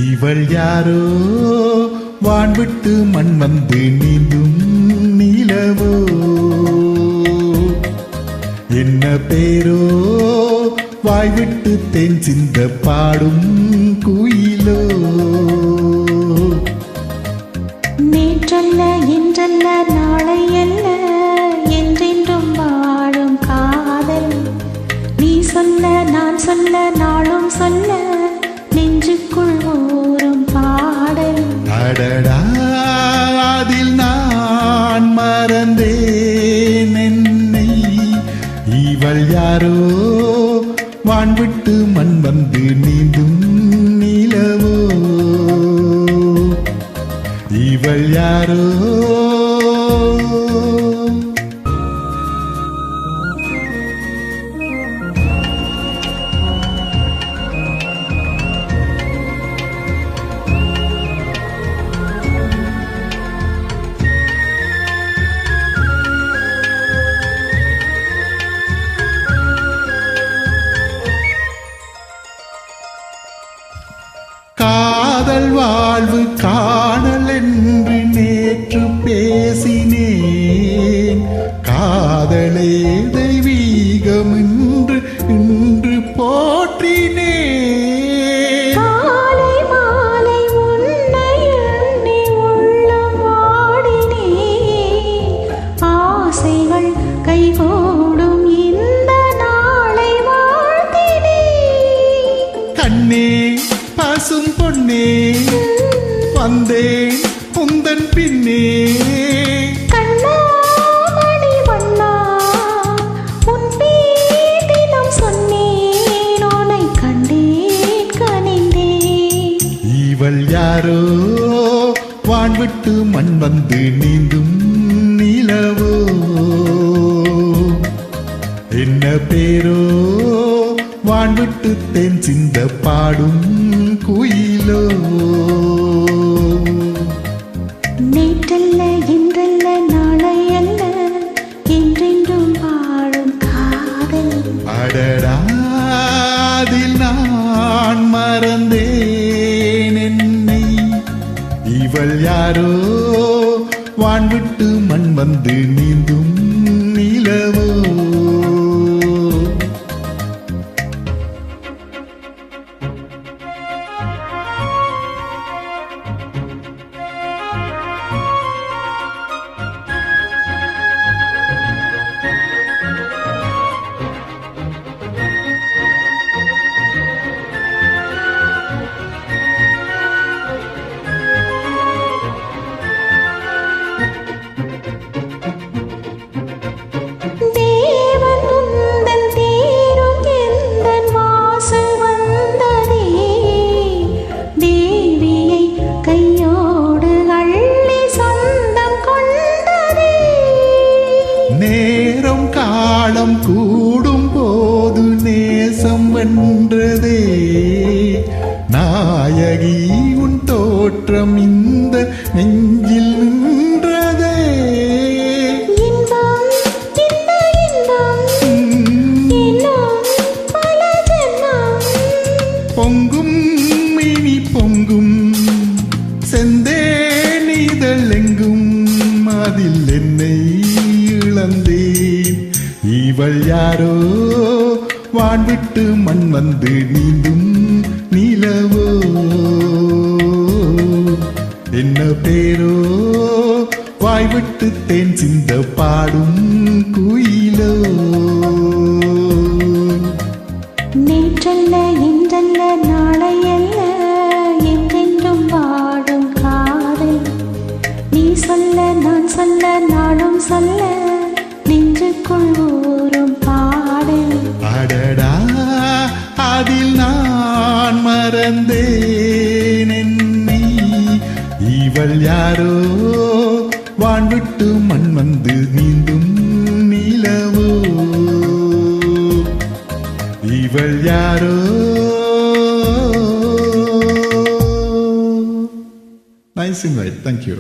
இவள் யாரோ வான்விட்டு மண் வந்து நீந்தும் நீலவோ, என்ன பேரோ வாய்விட்டு தேன் சிந்த பாடும் குயிலோ. நேற்றல்ல இன்றல்ல நாளை அல்ல என்றென்றும் வாழும் காதல், நீ சொல்ல நான் சொல்ல நாளும் சொல்ல நெஞ்சுக்குள் ஊறும் பாடல். அடடா அதில் நான் மறந்தேன் என்னை, இவள் யாரோ வான்விட்டு மண் வந்து நீந்தும் நிலவோ, இவள் யாரோ. காதல் வாழ்வு காணல் என்று நேற்று பேசினேன், காதலே தெய்வீகம் என்று இன்று போற்றினேன். காலை மாலை உன்னை எண்ணி உள்ளம் வாடினேன், ஆசைகள் கைகூடும் இந்த நாளை வாழ்த்தினேன். கண்ணே பசும் பொன்னே வந்தேன் உந்தன் பின்னே, கண்ணாமணி வண்ணா உன் பேரிடம் சொன்னேன், உன்னை கண்டேன் கனிந்தேன். இவள் யாரோ வான்விட்டு மண் வந்து நீந்தும் நிலவோ, என்ன பேரோ வான்விட்டு தேன் சிந்த பாடும் குயிலோ. நேற்றல்ல இன்றல்ல நாளை அல்ல என்றென்றும் வாழும் காதல். அடடா அதில் நான் மறந்தேன் என்னை, இவள் யாரோ வான்விட்டு மண் வந்து நீந்தும் நிலவோ. நேரம் காலம் கூடும் போது நேசம் வென்றதே, நாயகி உன் தோற்றம் இந்த நெஞ்சில் நின்றதே. இன்பம் இந்த இன்பம் இன்னும் பல ஜென்மம், பொங்கும் இனி பொங்கும் செந்தேன் இதழெங்கும், அதில் என்னை இழந்தேன். இவள் யாரோ வான்விட்டு மண் வந்து நீந்தும் நிலவோ, என்ன பேரோ வாய்விட்டு தேன் சிந்த பாடும் குயிலோ. நேற்றல்ல இன்றல்ல நாளை அல்ல என்றென்றும் வாழும் காதல், நீ சொல்ல நான் சொல்ல நாளும் சொல்ல நெஞ்சுக்குள் ஊறும் பாடல். அடடா அதில் நான் மறந்தேன் என்னை, இவள் யாரோ வான் விட்டு மண் வந்து நீந்தும் நிலவோ இவள் யாரோ Nice invite, thank you.